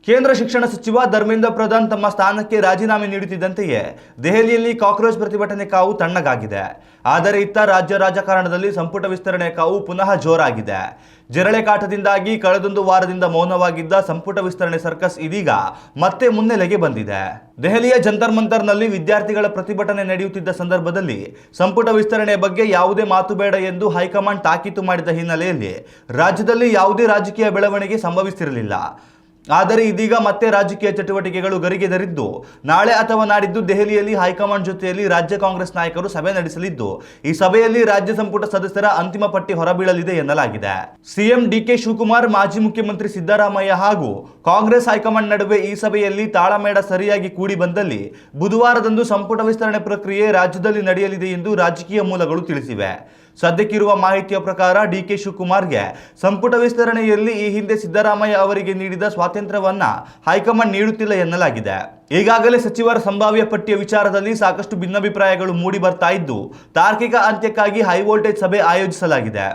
ಕೇಂದ್ರ ಶಿಕ್ಷಣ ಸಚಿವ ಧರ್ಮೇಂದ್ರ ಪ್ರಧಾನ್ ತಮ್ಮ ಸ್ಥಾನಕ್ಕೆ ರಾಜೀನಾಮೆ ನೀಡುತ್ತಿದ್ದಂತೆಯೇ ದೆಹಲಿಯಲ್ಲಿ ಕಾಕ್ರೋಚ್ ಪ್ರತಿಭಟನೆ ಕಾವು ತಣ್ಣಗಾಗಿದೆ. ಆದರೆ ಇತ್ತ ರಾಜ್ಯ ರಾಜಕಾರಣದಲ್ಲಿ ಸಂಪುಟ ವಿಸ್ತರಣೆ ಕಾವು ಪುನಃ ಜೋರಾಗಿದೆ. ಜಿರಳೆ ಕಾಟದಿಂದಾಗಿ ಕಳೆದೊಂದು ವಾರದಿಂದ ಮೌನವಾಗಿದ್ದ ಸಂಪುಟ ವಿಸ್ತರಣೆ ಸರ್ಕಸ್ ಇದೀಗ ಮತ್ತೆ ಮುನ್ನೆಲೆಗೆ ಬಂದಿದೆ. ದೆಹಲಿಯ ಜಂತರ್ ಮಂತರ್ನಲ್ಲಿ ವಿದ್ಯಾರ್ಥಿಗಳ ಪ್ರತಿಭಟನೆ ನಡೆಯುತ್ತಿದ್ದ ಸಂದರ್ಭದಲ್ಲಿ ಸಂಪುಟ ವಿಸ್ತರಣೆ ಬಗ್ಗೆ ಯಾವುದೇ ಮಾತು ಬೇಡ ಎಂದು ಹೈಕಮಾಂಡ್ ತಾಕೀತು ಮಾಡಿದ ಹಿನ್ನೆಲೆಯಲ್ಲಿ ರಾಜ್ಯದಲ್ಲಿ ಯಾವುದೇ ರಾಜಕೀಯ ಬೆಳವಣಿಗೆ ಸಂಭವಿಸಿರಲಿಲ್ಲ. ಆದರೆ ಇದೀಗ ಮತ್ತೆ ರಾಜಕೀಯ ಚಟುವಟಿಕೆಗಳು ಗರಿಗೆದರಿದ್ದು, ನಾಳೆ ಅಥವಾ ನಾಡಿದ್ದು ದೆಹಲಿಯಲ್ಲಿ ಹೈಕಮಾಂಡ್ ಜೊತೆಯಲ್ಲಿ ರಾಜ್ಯ ಕಾಂಗ್ರೆಸ್ ನಾಯಕರು ಸಭೆ ನಡೆಸಲಿದ್ದು, ಈ ಸಭೆಯಲ್ಲಿ ರಾಜ್ಯ ಸಂಪುಟ ಸದಸ್ಯರ ಅಂತಿಮ ಪಟ್ಟಿ ಹೊರಬೀಳಲಿದೆ ಎನ್ನಲಾಗಿದೆ. ಸಿಎಂ ಡಿಕೆ ಶಿವಕುಮಾರ್, ಮಾಜಿ ಮುಖ್ಯಮಂತ್ರಿ ಸಿದ್ದರಾಮಯ್ಯ ಹಾಗೂ ಕಾಂಗ್ರೆಸ್ ಹೈಕಮಾಂಡ್ ನಡುವೆ ಈ ಸಭೆಯಲ್ಲಿ ತಾಳಮೇಳ ಸರಿಯಾಗಿ ಕೂಡಿ ಬಂದಲ್ಲಿ ಬುಧವಾರದಂದು ಸಂಪುಟ ವಿಸ್ತರಣೆ ಪ್ರಕ್ರಿಯೆ ರಾಜ್ಯದಲ್ಲಿ ನಡೆಯಲಿದೆ ಎಂದು ರಾಜಕೀಯ ಮೂಲಗಳು ತಿಳಿಸಿವೆ. ಸದ್ಯಕ್ಕಿರುವ ಮಾಹಿತಿಯ ಪ್ರಕಾರ ಡಿಕೆ ಶಿವಕುಮಾರ್ಗೆ ಸಂಪುಟ ವಿಸ್ತರಣೆಯಲ್ಲಿ ಈ ಹಿಂದೆ ಸಿದ್ದರಾಮಯ್ಯ ಅವರಿಗೆ ನೀಡಿದ ಸ್ವಾತಂತ್ರ್ಯವನ್ನ ಹೈಕಮಾಂಡ್ ನೀಡುತ್ತಿಲ್ಲ ಎನ್ನಲಾಗಿದೆ. ಈಗಾಗಲೇ ಸಚಿವರ ಸಂಭಾವ್ಯ ಪಟ್ಟಿಯ ವಿಚಾರದಲ್ಲಿ ಸಾಕಷ್ಟು ಭಿನ್ನಾಭಿಪ್ರಾಯಗಳು ಮೂಡಿ ಬರ್ತಾ ಇದ್ದು, ತಾರ್ಕಿಕ ಅಂತ್ಯಕ್ಕಾಗಿ ಹೈವೋಲ್ಟೇಜ್ ಸಭೆ ಆಯೋಜಿಸಲಾಗಿದೆ.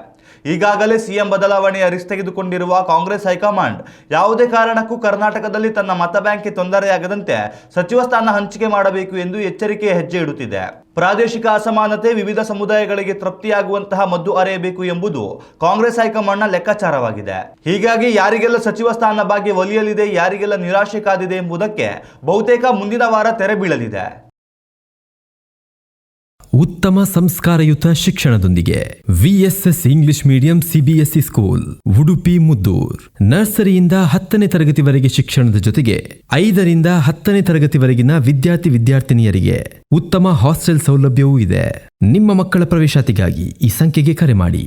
ಈಗಾಗಲೇ ಸಿಎಂ ಬದಲಾವಣೆಯ ರಿಸ್ಕ್ ತೆಗೆದುಕೊಂಡಿರುವ ಕಾಂಗ್ರೆಸ್ ಹೈಕಮಾಂಡ್ ಯಾವುದೇ ಕಾರಣಕ್ಕೂ ಕರ್ನಾಟಕದಲ್ಲಿ ತನ್ನ ಮತ ಬ್ಯಾಂಕ್ಗೆ ತೊಂದರೆಯಾಗದಂತೆ ಸಚಿವ ಸ್ಥಾನ ಹಂಚಿಕೆ ಮಾಡಬೇಕು ಎಂದು ಎಚ್ಚರಿಕೆಯ ಹೆಜ್ಜೆ ಇಡುತ್ತಿದೆ. ಪ್ರಾದೇಶಿಕ ಅಸಮಾನತೆ, ವಿವಿಧ ಸಮುದಾಯಗಳಿಗೆ ತೃಪ್ತಿಯಾಗುವಂತಹ ಮದ್ದು ಅರೆಯಬೇಕು ಎಂಬುದು ಕಾಂಗ್ರೆಸ್ ಹೈಕಮಾಂಡ್ನ ಲೆಕ್ಕಾಚಾರವಾಗಿದೆ. ಹೀಗಾಗಿ ಯಾರಿಗೆಲ್ಲ ಸಚಿವ ಸ್ಥಾನ ಭಾಗ್ಯ ಒಲಿಯಲಿದೆ, ಯಾರಿಗೆಲ್ಲ ನಿರಾಶೆ ಕಾದಿದೆ ಎಂಬುದಕ್ಕೆ ಬಹುತೇಕ ಮುಂದಿನ ವಾರ ತೆರೆ ಬೀಳಲಿದೆ. ಉತ್ತಮ ಸಂಸ್ಕಾರಯುತ ಶಿಕ್ಷಣದೊಂದಿಗೆ VSS English medium CBSE school, Udupi Muddur. ನರ್ಸರಿಯಿಂದ 10ನೇ ತರಗತಿವರೆಗೆ ಶಿಕ್ಷಣದ ಜೊತೆಗೆ 5ರಿಂದ 10ನೇ ತರಗತಿವರೆಗಿನ ವಿದ್ಯಾರ್ಥಿನಿಯರಿಗೆ ಉತ್ತಮ ಹಾಸ್ಟೆಲ್ ಸೌಲಭ್ಯವೂ ಇದೆ. ನಿಮ್ಮ ಮಕ್ಕಳ ಪ್ರವೇಶಾತಿಗಾಗಿ ಈ ಸಂಖ್ಯೆಗೆ ಕರೆ ಮಾಡಿ.